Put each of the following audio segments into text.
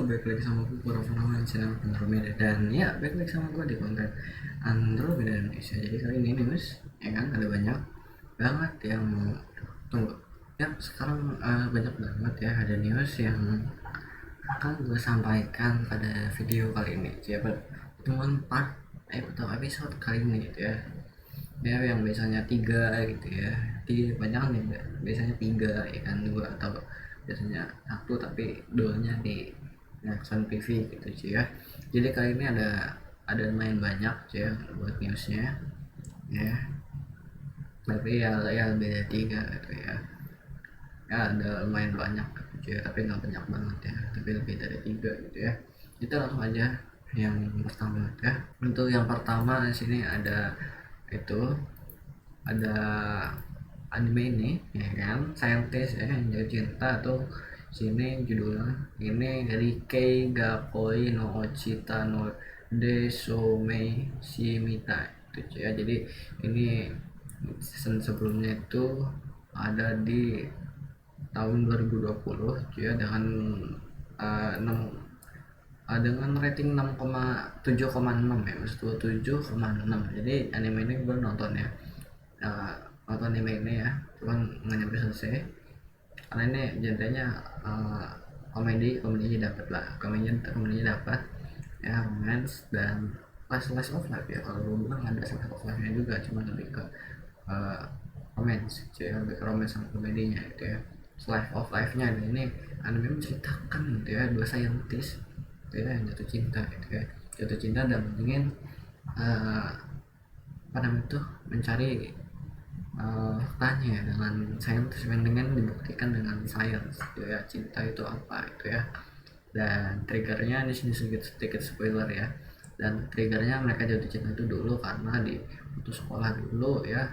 balik lagi sama gue Pura Fenomen channel Andromeda. Dan ya, balik lagi sama gue di konten Andromeda Indonesia. Jadi kali ini news, ya kan, ada banyak banget yang mau tunggu. Ya, sekarang banyak banget ya, ada news yang akan gue sampaikan pada video kali ini. Siapa teman part atau episode kali ini gitu ya. Ya, yang biasanya 3 gitu ya, di banyak nih biasanya 3 ya kan, 2 atau biasanya 1 tapi 2-nya di Nexon PV gitu sih ya. Jadi kali ini ada lumayan banyak sih ya buat newsnya ya, tapi ya beda 3 gitu ya. Ya ada lumayan banyak gitu ya, tapi nggak banyak banget ya, tapi lebih dari 3 gitu ya. Kita langsung aja yang pertama ya. Untuk yang pertama di sini ada ada anime ini ya kan, scientist ya yang jatuh cinta tuh. Sini judulnya ini dari Kei Gakoi no Ochita no Desomei Shimita itu ya. Jadi ini season sebelumnya itu ada di tahun 2020 ya, dengan 6 dengan rating 6,7,6 ya, maksud 7,6. Jadi anime ini gue nonton ya, nonton anime ini ya, cuman nggak nyampe selesai karena ini genrenya komedinya dapat lah, komedinya dapat ya, romance dan slice of life ya. Kalau gue bilang ada slice of life nya juga, cuma lebih ke romance ya, lebih ke romance sama komedinya gitu ya, slice of life nya. Dan ini anime menceritakan gitu ya, dua scientist gitu ya, yang jatuh cinta gitu ya, jatuh cinta dan ingin apa namanya tuh, mencari faktanya dengan sains, dengan dibuktikan dengan sains gitu ya, cinta itu apa itu ya. Dan triggernya di sini sedikit spoiler ya, dan triggernya mereka jatuh cinta itu dulu karena di putus sekolah dulu ya.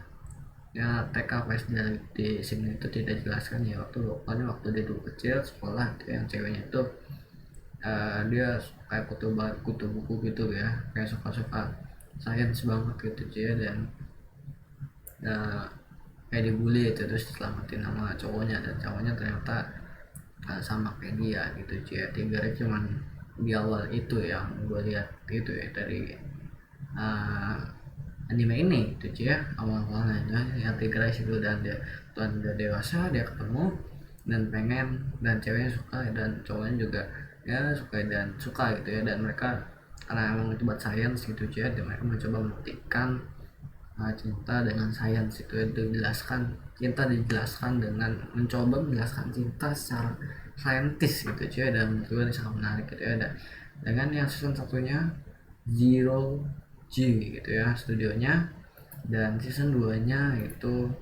Ya TK SD di sini itu tidak jelaskan ya, waktu dia dulu kecil sekolah itu yang ceweknya itu dia kayak kutu buku gitu ya, kayak suka sains banget gitu ya. Dan kayak dibully itu, terus diselamatin sama cowoknya, dan cowoknya ternyata sama kayak dia gitu ya. Triggernya cuman di awal itu yang gue lihat gitu ya, dari anime ini gitu ya, awal-awalnya yang triggernya itu. Dan dia tuan udah dewasa, dia ketemu dan pengen, dan ceweknya suka dan cowoknya juga ya suka gitu ya. Dan mereka karena emang itu buat sains gitu ya, dan mereka mencoba membuktikan cinta dengan sains itu dijelaskan. Cinta dijelaskan dengan mencoba menjelaskan cinta secara saintis gitu cuy, dan juga sangat menarik gitu ya. Dengan yang season satunya Zero G gitu ya studionya, dan season 2 nya itu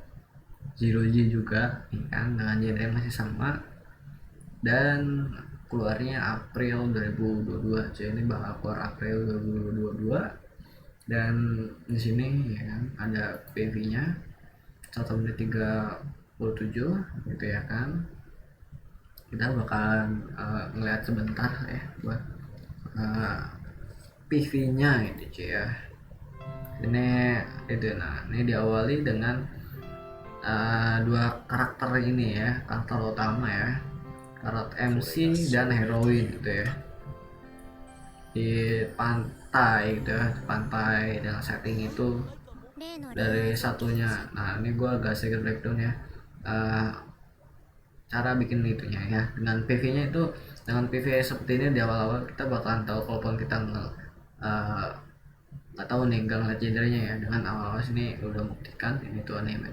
Zero G juga ya kan, dengan genre masih sama, dan keluarnya April 2022 cuy. Ini bakal keluar April 2022. Dan di sini ya kan ada PV-nya 1 menit 37 gitu ya kan. Kita bakalan ngeliat sebentar ya buat PV-nya gitu cuy ya. Ini itu, nah ini diawali dengan dua karakter ini ya, karakter utama ya, karakter MC dan heroin gitu ya, di pantai gitu ya, pantai dengan setting itu dari satunya. Nah ini gue agak sedikit breakdown ya, cara bikin itunya ya, dengan PV nya itu. Dengan PV seperti ini di awal-awal kita bakalan tahu, kalaupun kita nggak tahu nih, nggak ngeliat gendernya ya. Dengan awal-awal sini udah buktikan ini tuh anime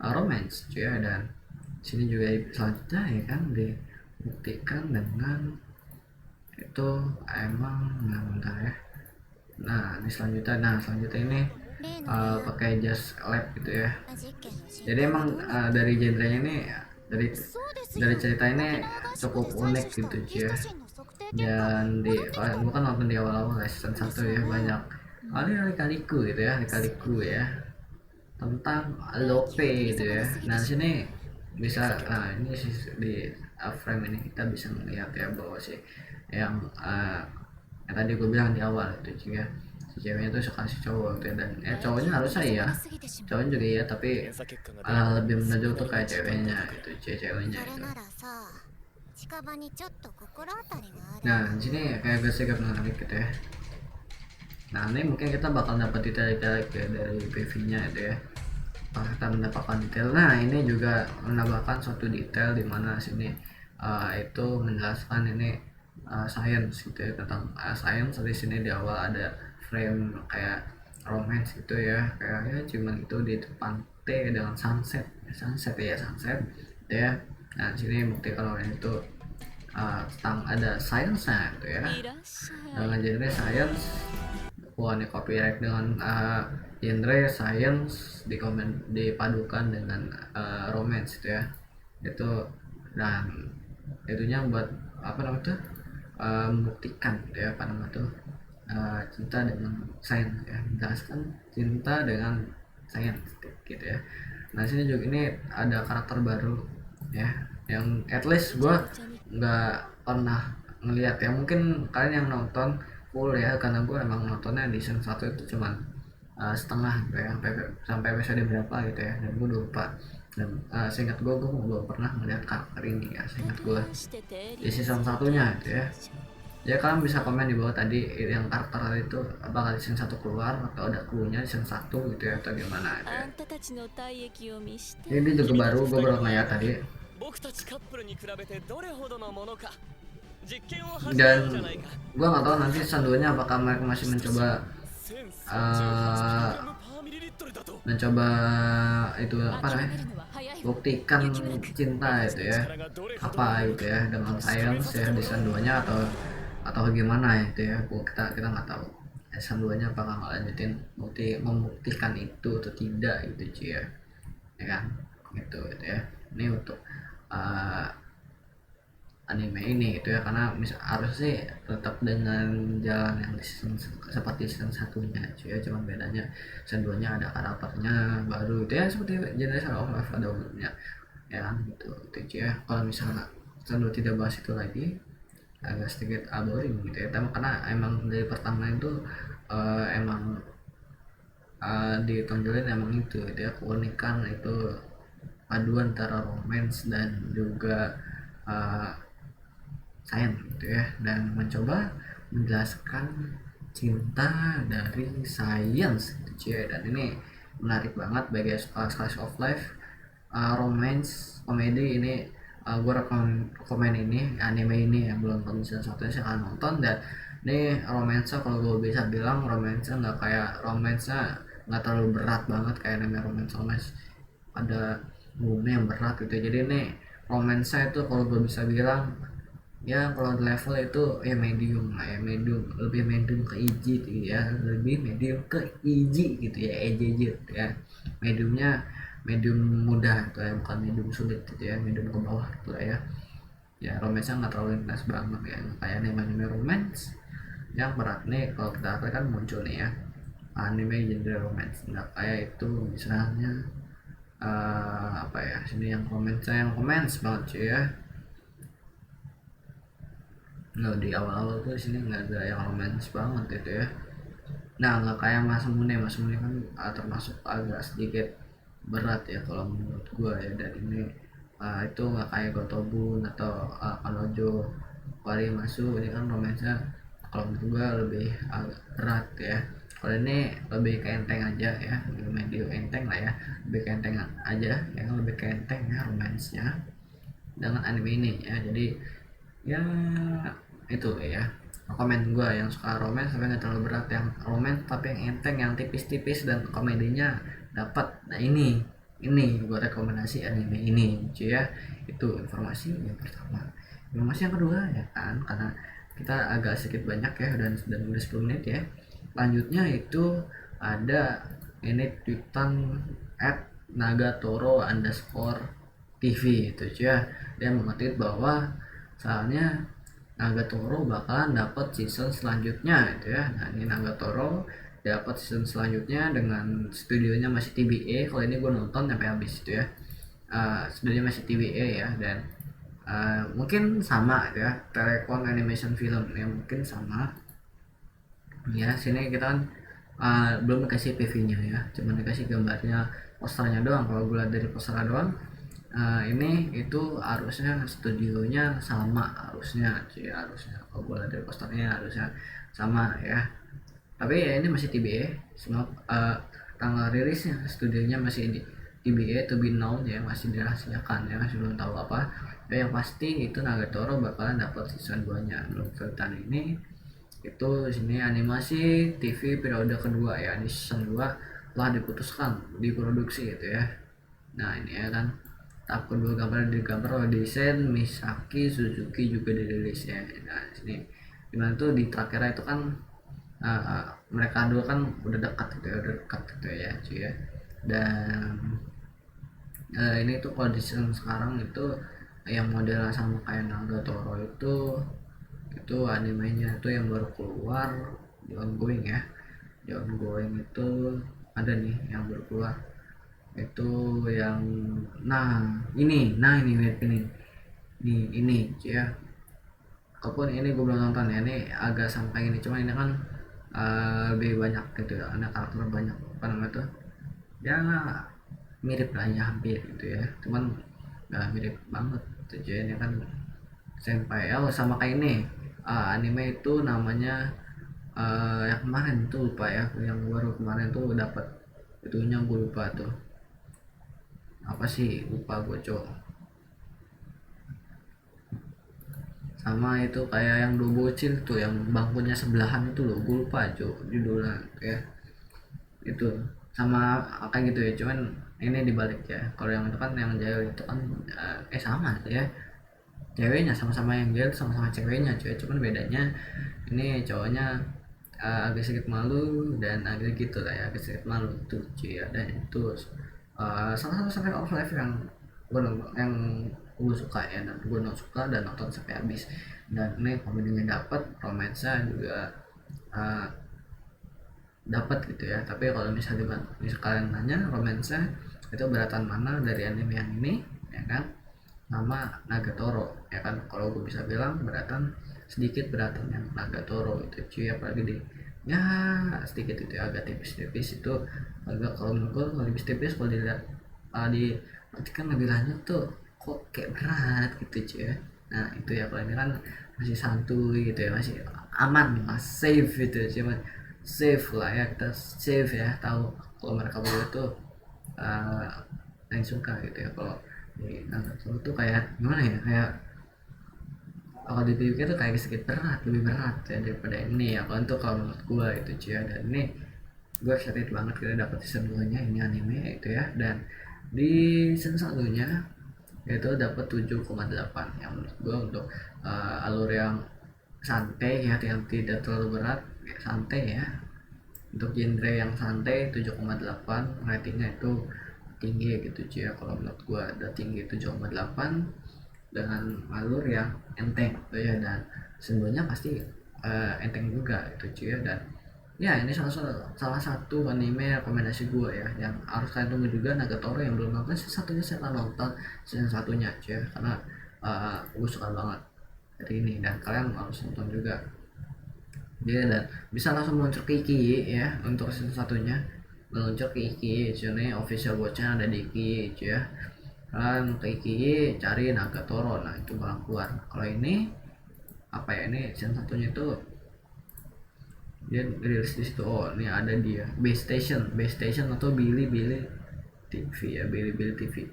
romance cuy ya. Dan sini juga selanjutnya ya kan dibuktikan dengan itu emang, nah bentar ya. Nah ini selanjutnya ini pakai jas lab gitu ya. Jadi emang dari genrenya ini, dari cerita ini cukup unik gitu ya. Dan bukan nonton di awal-awal season 1 ya, banyak kali-kaliku gitu ya, kali-kaliku ya, tentang Lope gitu ya. Nah sini bisa, ini sih di frame ini kita bisa melihat ya bahwa sih yang tadi gue bilang di awal itu juga, si ceweknya tuh suka si cowok gitu ya. Dan cowoknya harusnya ya, cowoknya juga ya, tapi lebih menonjol tuh kayak ceweknya itu, ceweknya itu. Nah di sini kayak agak sedikit menarik gitu ya. Nah ini mungkin kita bakal dapat detail-detail ya dari PV-nya itu ya. Kita mendapatkan detail. Nah ini juga menambahkan suatu detail di mana sini itu menjelaskan ini science gitu ya, tentang science. Di sini di awal ada frame kayak romance gitu ya, kayak ya cuman itu di depan T dengan sunset sunset gitu ya. Nah di sini bukti kalau itu tentang ada science-nya gitu ya, dengan genre science. Wah ini copyright dengan genre science dipadukan dengan romance gitu ya. Itu dan itunya buat apa namanya tuh, membuktikan gitu ya, apa namanya tuh, cinta dengan sains ya, menjelaskan cinta dengan sains gitu ya. Nah sini juga ini ada karakter baru ya, yang at least gue nggak pernah ngelihat ya. Mungkin kalian yang nonton full ya, karena gue emang nontonnya di season 1 itu cuman setengah gitu ya, sampai episode berapa gitu ya, dan gue lupa. Dan seingat gue belum pernah melihat karakter ini ya, seingat gue di season satunya gitu ya. Ya kalian bisa komen di bawah tadi yang karakter itu apakah di season 1 keluar atau ada clue-nya di season 1 gitu ya, atau gimana gitu ya. Ini juga baru, gue baru ngeliat tadi. Dan gue nggak tahu nanti season 2 nya apakah mereka masih mencoba itu apa namanya, buktikan cinta itu ya, apa gitu ya, dengan science ya di season 2 nya, atau gimana itu ya. Kita nggak tahu season 2 nya apakah ngelanjutin membuktikan itu atau tidak gitu cuy ya kan, gitu ya. Ini untuk anime ini gitu ya, karena harus sih tetap dengan jalan yang seperti season satunya cuy ya, cuman bedanya season 2 nya ada karakternya baru itu ya, seperti Generation of Life pada umumnya ya kan, gitu cuy ya. Kalau misalnya season 2 tidak bahas itu lagi agak sedikit boring gitu ya, karena emang dari pertama itu emang ditonjolin emang itu gitu ya, keunikan itu paduan antara romance dan juga sains gitu ya, dan mencoba menjelaskan cinta dari sains gitu ya. Dan ini menarik banget bagi slice of life, romance, komedi. Ini gue rekomen ini anime ini yang belum nonton season 1 silahkan nonton. Dan ini romance kalau gue bisa bilang romance nggak kayak romance nggak terlalu berat banget kayak anime romance ada umumnya yang berat gitu. Jadi ini romance itu kalau gue bisa bilang ya, kalau level itu ya medium lah ya, lebih medium ke easy gitu ya, lebih medium ke easy gitu ya, EJJ gitu ya. Medium mudah gitu ya, bukan medium sulit gitu ya, medium ke bawah gitu lah ya. Ya romance-nya nggak terlalu intens banget ya, kayak anime romance yang berat nih kalau kita kan muncul nih ya, anime genre romance nggak kayak itu misalnya apa ya, sini yang romance banget cuy ya. Nggak, di awal-awal tuh sini nggak ada yang romantis banget gitu ya. Nah nggak kayak Mas Mune kan termasuk agak sedikit berat ya kalau menurut gua ya. Dan ini itu nggak kayak Gotobun atau Kanojo Warimasu. Ini kan romansnya kalau menurut gua lebih agak berat ya. Kalau ini lebih ke enteng aja ya, medium enteng lah ya, lebih ke enteng aja ya, lebih ke enteng ya romansnya dengan anime ini ya. Jadi ya itu ya komen gue yang suka romance tapi nggak terlalu berat, yang romance tapi yang enteng, yang tipis-tipis dan komedinya dapat. Nah ini gue rekomendasi anime ini cuy ya. Itu informasi yang pertama. Informasi yang kedua ya kan, karena kita agak sedikit banyak ya, dan udah 10 menit ya. Lanjutnya itu ada ini tweetan @nagatoro_TV itu cuy ya. Dia mengetweet bahwa soalnya Nagatoro bakalan dapat season selanjutnya itu ya. Nah ini Nagatoro dapat season selanjutnya dengan studionya masih TBA. Kalau ini gue nonton sampai habis itu ya, studionya masih TBA ya. Dan mungkin sama ya, Telecom Animation Film ya, mungkin sama ya. Sini kita kan belum dikasih PV nya ya, cuma dikasih gambarnya, posternya doang. Kalau gue lihat dari posternya doang ini itu harusnya studionya sama, harusnya cuy, harusnya kalau gue lihat dari posternya harusnya sama ya, tapi ya ini masih TBA semua. Tanggal rilisnya studionya masih di TBA, to be known ya, masih dirahasiakan ya, masih belum tahu apa ya. Yang pasti itu Nagatoro bakalan dapat season 2 nya. Belum cerita ini itu sini animasi TV periode kedua ya, di season 2 telah diputuskan diproduksi gitu ya. Nah ini ya kan, tahap kedua gambar oleh desain Misaki Suzuki juga dirilis ya. Nah sini dimana tuh di terakhir itu kan mereka dulu kan udah dekat gitu ya, udah dekat gitu ya cuy ya. Dan ini tuh kalau desain sekarang itu yang modelnya sama kayak Nagatoro itu animenya itu yang baru keluar di ongoing ya, di ongoing itu ada nih yang baru keluar itu yang ini mirip ini ya. Walaupun ini gue belum nonton ya, ini agak sampai ini, cuma ini kan lebih banyak gitu ya, ada karakter banyak apa namanya tuh ya, mirip lah ya, hampir gitu ya, cuman nggak mirip banget gitu ya. Ini kan senpai sama kayak ini anime itu namanya yang kemarin tuh lupa ya, yang baru kemarin tuh dapat itunya, gue lupa tuh apa sih, lupa gue cok. Sama itu kayak yang dua bocil tuh yang bangkunya sebelahan itu loh, gue lupa cok judulnya ya. Itu sama kayak gitu ya, cuman ini dibalik ya. Kalau yang itu kan yang jauh itu kan sama ya, ceweknya sama-sama yang jauh, sama-sama ceweknya cuy, cuman bedanya ini cowoknya agak sedikit malu dan agak gitu lah ya, agak sedikit malu tuh cuy ya. Dan itu salah satu slice of life yang gue suka ya, dan gue suka dan nonton sampai habis. Dan ini komedinya dapat, romansa juga uh, dapat gitu ya. Tapi kalau misalnya kalian nanya romansa itu beratan mana dari anime yang ini ya kan, nama Nagatoro ya kan. Kalau gue bisa bilang beratan, sedikit beratan yang Nagatoro itu cuy, apalagi di ya sedikit itu ya, agak tipis-tipis itu agak, kalau menurut gue lebih tipis. Kalau dilihat di artikan lebih lanjut tuh kok kayak berat gitu cuy ya. Nah itu ya, kalau ini kan masih santuy gitu ya, masih aman lah, safe gitu, cuma safe lah ya, kita safe ya, tahu kalau mereka berdua tuh yang suka gitu ya. Kalau di Naruto tuh kayak gimana ya, kayak kalau di PUBG tuh kayak sedikit berat, lebih berat ya daripada ini ya. Kalau untuk kalau menurut gue itu cuy ya. Dan ini gue excited banget kita dapat season 2 nya ini anime itu ya. Dan di season 1 nya itu dapat 7,8 yang menurut gue untuk alur yang santai ya, yang tidak terlalu berat ya, santai ya. Untuk genre yang santai 7,8 ratingnya itu tinggi gitu cuy ya. Kalau menurut gue ada tinggi 7,8 dengan alur yang enteng gitu ya. Dan sebenarnya pasti enteng juga itu cuy ya. Dan ya ini salah satu anime rekomendasi gue ya, yang harus kalian tunggu juga. Nagatoro yang belum nonton season satunya, saya akan nonton season satunya cuy ya, karena gue suka banget dari ini, dan kalian harus nonton juga dia. Dan bisa langsung meluncur ke Iki ya untuk season satunya, meluncur ke Iki cuy, official watchnya ada di Iki cuy ya. Kalian ke Iki cari Nagatoro, nah itu bakal keluar. Kalau ini apa ya, ini season satunya itu dia rilis di situ. Oh ini ada dia, base station atau Bilibili TV ya, Bilibili TV.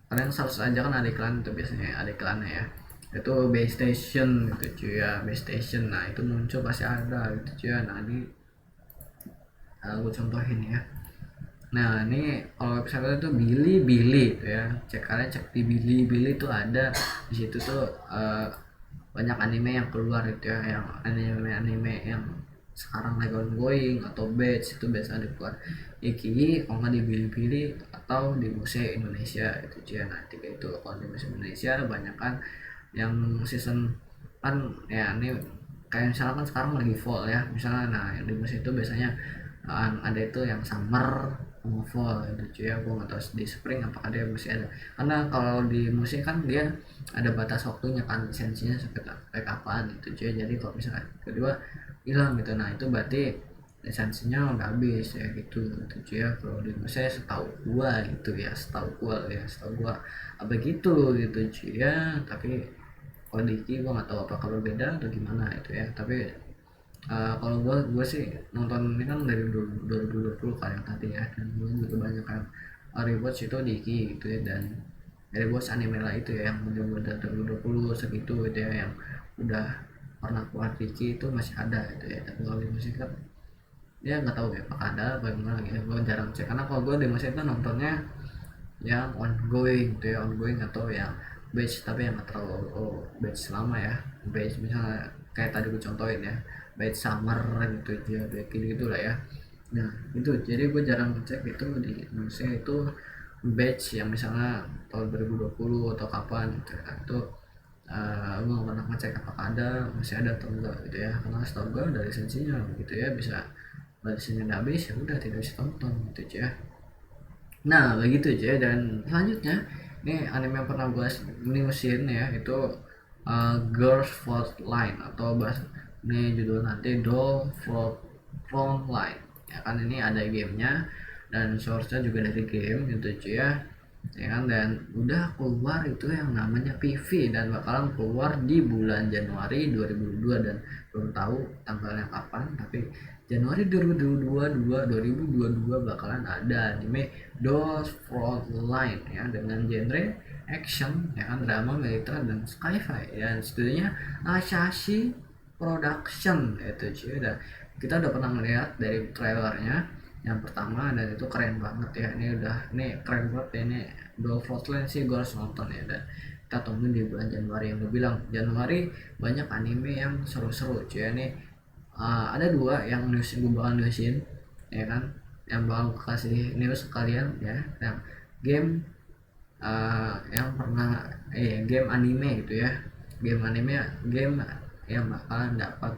Kalian search aja kan ada iklan itu, biasanya ada iklannya ya, itu base station gitu cuy ya, base station. Nah itu muncul pasti ada gitu cuy ya. Nah ini gue contohin ya. Nah ini kalau website itu Bilibili itu ya, kalian cek di Bilibili itu ada di situ tuh banyak anime yang keluar itu ya, yang anime yang sekarang lagi ongoing atau batch itu biasa di keluar Iki, kalau nggak di Bilibili atau di Muse Indonesia itu cuy. Nah tiga itu. Kalau di Muse Indonesia banyak kan yang season kan ya, ini kayak misalkan sekarang lagi fall ya misalnya. Nah yang di Muse itu biasanya ada itu yang summer sama fall itu cuy ya. Gue nggak tahu di spring apakah dia masih ada, karena kalau di musik kan dia ada batas waktunya kan, lisensinya sampai kapan itu cuy. Jadi kalau misalnya kedua hilang gitu, nah itu berarti lisensinya udah habis ya gitu cuy ya. Kalau di saya setahu gua gitu ya, setahu gua apa gitu gitu cuy ya. Tapi kalau di Iki gua nggak tahu apakah berbeda atau gimana itu ya. Tapi kalau gua sih nonton ini kan dari 2020 kan yang tadi ya, dan gua juga kebanyakan rewatch itu di Iki gitu ya. Dan rewatch anime lah itu ya yang udah 2020 segitu gitu ya, yang udah pernah keluar di Iki itu masih ada gitu ya. Tapi kalau di musik kan ya nggak tahu ya apakah ada apa gimana gitu, gue jarang cek. Karena kalau gue di musik itu nontonnya yang ongoing gitu ya, ongoing atau yang batch, tapi yang nggak terlalu batch lama ya. Batch misalnya kayak tadi gue contohin ya, batch summer gitu aja, kayak gitu lah ya. Nah itu jadi gue jarang cek itu di Indonesia itu batch yang misalnya tahun 2020 atau kapan gitu ya. Itu gue gak pernah ngecek apakah ada, masih ada atau enggak gitu ya. Karena setahu gue dari lisensinya gitu ya, bisa lisensinya udah habis ya udah tidak bisa tonton gitu ya. Nah begitu aja. Dan selanjutnya ini anime yang pernah gue niusin ya, itu Girls Frontline atau bahasa ini judul nanti Doll Frontline ya kan. Ini ada gamenya dan source-nya juga dari game gitu cuy ya kan. Dan udah keluar itu yang namanya PV dan bakalan keluar di bulan Januari 2022, dan belum tahu tanggalnya kapan. Tapi Januari 2022 bakalan ada anime Dolls Frontline ya, dengan genre action ya kan, drama, militer, dan sci-fi. Dan studionya Asahi Production itu cuy. Dan kita udah pernah melihat dari trailernya yang pertama, dan itu keren banget ya. Ini keren banget ya. Ini Dolls Frontline sih gue harus nonton ya. Dan kita tunggu di bulan Januari. Yang gue bilang Januari banyak anime yang seru-seru cuy. Ini ada dua yang gue bakal newsin ya kan, yang bakal kasih news kalian ya. Yang game yang pernah game anime gitu ya, game yang bakalan dapat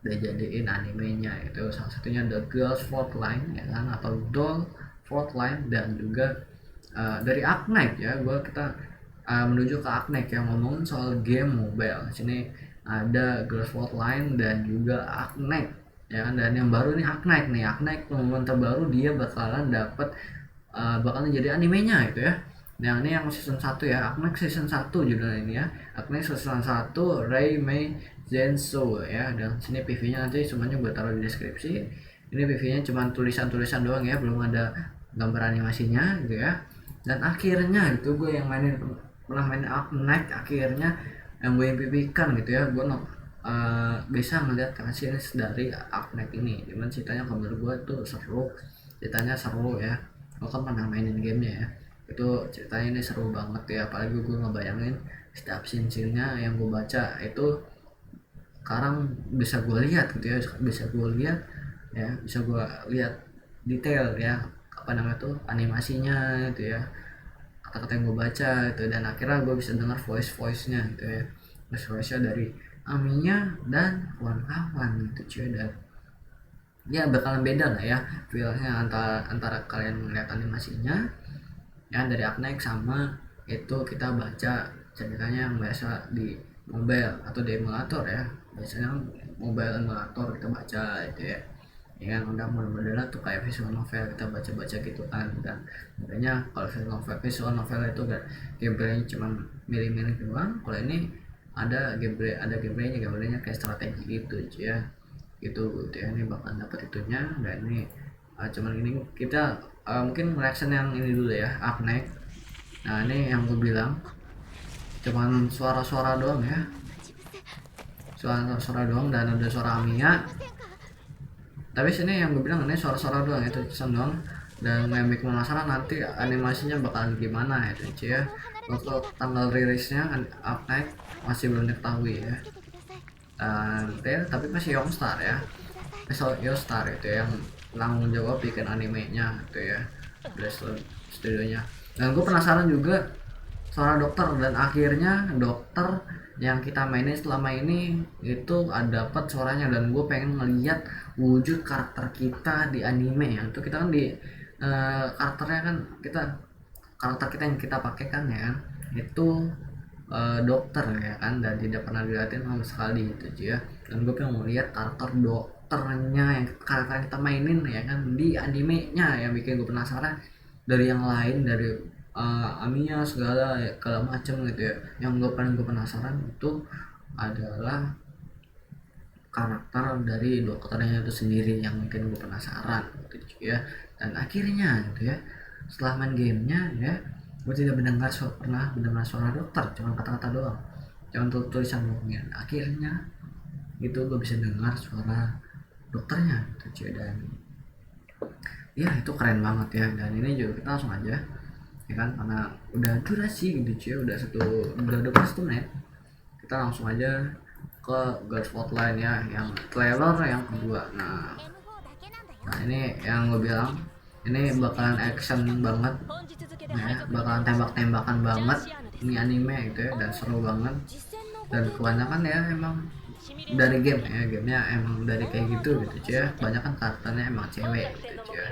dijadiin animenya. Itu salah satunya The Girls Frontline ya kan, atau Doll Frontline. Dan juga dari Arknight ya, kita menuju ke Arknight yang ngomongin soal game mobile. Sini ada Girls Frontline dan juga Arknight ya kan. Dan yang baru nih Arknight pengumuman terbaru, dia bakalan jadi animenya itu ya. Nah ini yang season 1 ya, Arknight season 1 judulnya ini ya, Arknight season 1 Ray Mei Zenso ya. Dan sini PV nya nanti semuanya gue taruh di deskripsi. Ini PV nya cuma tulisan-tulisan doang ya, belum ada gambar animasinya gitu ya. Dan akhirnya itu gue yang pernah main Arknight, akhirnya yang gue impikan gitu ya, gue bisa ngeliat cutscenes dari Arknight ini. Cuman ceritanya kalau menurut gue tuh ceritanya seru ya. Gue kan pernah mainin gamenya ya, itu ceritanya ini seru banget ya. Apalagi gue ngebayangin setiap scene-nya yang gue baca itu sekarang bisa gue lihat gitu ya, bisa gue lihat detail ya, apa namanya tuh, animasinya itu ya, kata-kata yang gue baca itu. Dan akhirnya gue bisa dengar voice nya gitu ya, voice nya dari Aminya dan kawan-kawan gitu cuy. Dan ya bakalan beda lah ya feelnya antara kalian melihat animasinya ya dari Arknight sama itu kita baca ceritanya yang biasa di mobile atau di emulator ya. Biasanya mobile emulator kita baca itu ya, yang udah model tuh kayak visual novel, kita baca-baca gitu kan. Dan makanya kalau visual novel itu kan gameplaynya cuma milih-milih doang. Kalau ini ada gameplaynya kayak strategi gitu ya, gitu ya. Ini bakal dapat itunya. Dan ini cuman ini kita mungkin reaction yang ini dulu ya, Arknight. Nah ini yang gue bilang cuman suara-suara doang ya, suara doang, dan ada suara Amiya. Tapi sini yang gue bilang ini suara-suara doang, itu pesan doang. Dan yang bikin penasaran nanti animasinya bakal gimana itu ya. Untuk tanggal rilisnya Arknight masih belum diketahui ya. Tapi masih Youngstar ya, Youngstar itu yang tanggung jawab bikin animenya itu ya, dari studionya. Dan gue penasaran juga suara dokter, dan akhirnya dokter yang kita mainin selama ini itu ada dapat suaranya. Dan gue pengen ngeliat wujud karakter kita di anime ya. Itu kita kan di karakter kita yang kita pakai kan ya kan, itu dokter ya kan, dan tidak pernah dilihatin sama sekali gitu ya. Dan gue pengen ngeliat karakter dokternya yang karakter kita mainin ya kan di animenya yang bikin gue penasaran dari yang lain, dari Amiya segala macam gitu ya. Yang gue penasaran itu adalah karakter dari dokternya itu sendiri yang bikin gue penasaran gitu ya. Dan akhirnya gitu ya, setelah main gamenya ya, gue tidak pernah mendengar suara dokter, cuma kata-kata doang, cuma tulisan ngomongin. Akhirnya itu gue bisa dengar suara dokternya gitu ya. Dan ya itu keren banget ya. Dan ini juga kita langsung aja ya kan, karena udah durasi gitu ya, udah 21 menit, kita langsung aja ke God Spotlight ya, yang trailer yang kedua. Nah ini yang gue bilang, ini bakalan action banget ya, bakalan tembak-tembakan banget, ini anime gitu ya, dan seru banget. Dan kebanyakan ya emang dari gamenya emang dari kayak gitu ya, banyak kan karakternya emang cewek gitu ya.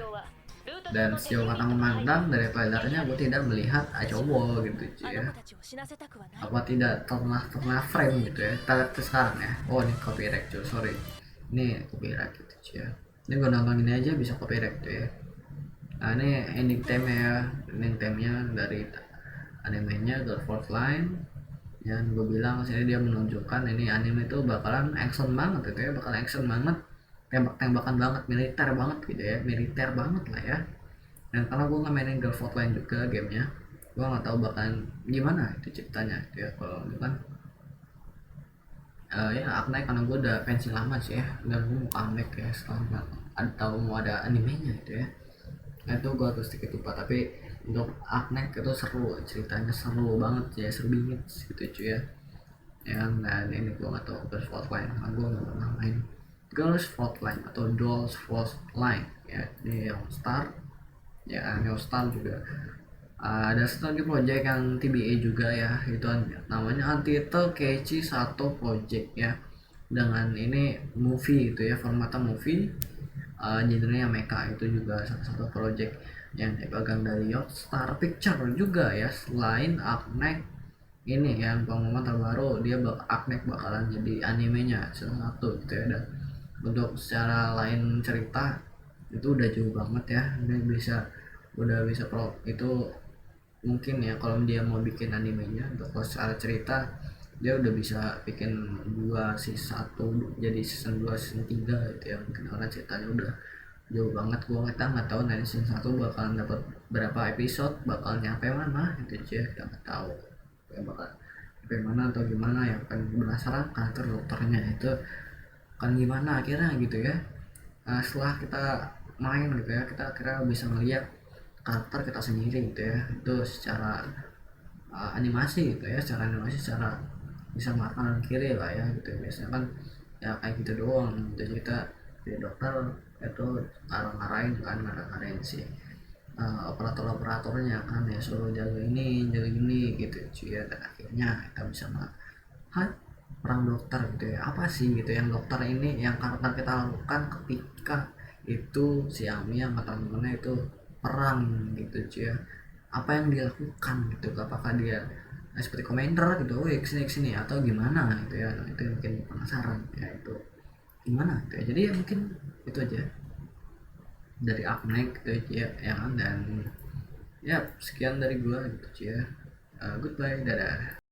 Dan sejauh mata memandang dari trailernya, gue tidak melihat cowok gitu ya, apa tidak pernah frame gitu ya. Kita lihat sekarang ya. Oh ini copyright cuy, sorry, ini copyright gitu ya. Ini gue nonton ini aja bisa copyright tuh ya. Nah ini ending theme-nya dari animenya The Fourth Line. Yang gue bilang sini dia menunjukkan ini anime itu bakalan action banget gitu ya, bakalan action banget, tembak-tembakan banget, militer banget gitu ya, militer banget lah ya. Dan karena gue nggak mainin Girl Line juga gamenya, gue nggak tahu bakalan gimana itu ceritanya gitu ya. Kalau itu kan ya Akne, karena gue udah pensi lama sih ya, dan gue mau comeback ya setelah atau mau ada animenya gitu ya. Nah, itu gue harus sedikit lupa, tapi untuk Akne itu seru, ceritanya seru banget ya, seru bingit gitu cuy ya. Dan ini gue nggak tahu Girls Line, karena gue nggak pernah main Girls Line atau Dolls Line ya. Ini yang Star ya, Neo Star juga. Ada satu lagi project yang TBA juga ya, itu namanya Untitled Keiichi Sato Project ya. Dengan ini movie itu ya, formatnya movie, genrenya mecha. Itu juga salah satu project yang dipegang dari Star Picture juga ya. Selain Arknight ini yang pengumuman terbaru, dia Arknight bakalan jadi animenya salah satu gitu ya. Dan untuk secara lain cerita itu udah jauh banget ya, udah bisa pro itu. Mungkin ya kalau dia mau bikin animenya, untuk secara cerita dia udah bisa bikin season 1 jadi season 2 season 3 gitu ya. Mungkin karena ceritanya udah jauh banget. Gua nggak tahu nanti season 1 bakalan dapat berapa episode, bakal nyampe mana gitu aja, kita nggak tahu ya, bakal nyampe mana atau gimana ya. Kan penasaran karakter dokternya itu kan gimana akhirnya gitu ya. Setelah kita main gitu ya, kita kira bisa melihat karakter kita sendiri gitu ya, itu secara animasi gitu ya, secara bisa makan kiri lah ya gitu ya. Biasanya kan ya kayak gitu doang gitu, kita di dokter itu ngarahin si operatornya kan ya, suruh jaga ini gitu cuy ya. Dan akhirnya kita bisa melihat perang dokter gitu ya, apa sih gitu yang dokter ini, yang karakter kita lakukan ketika itu si Ami yang teman-temannya itu perang gitu cuy ya. Apa yang dilakukan gitu, apakah dia seperti commander gitu, oh kesini atau gimana gitu ya. Nah, itu yang bikin penasaran ya, itu gimana gitu ya. Jadi ya mungkin itu aja dari Aknek gitu ya kan. Dan ya sekian dari gua gitu ya. Goodbye, dadah.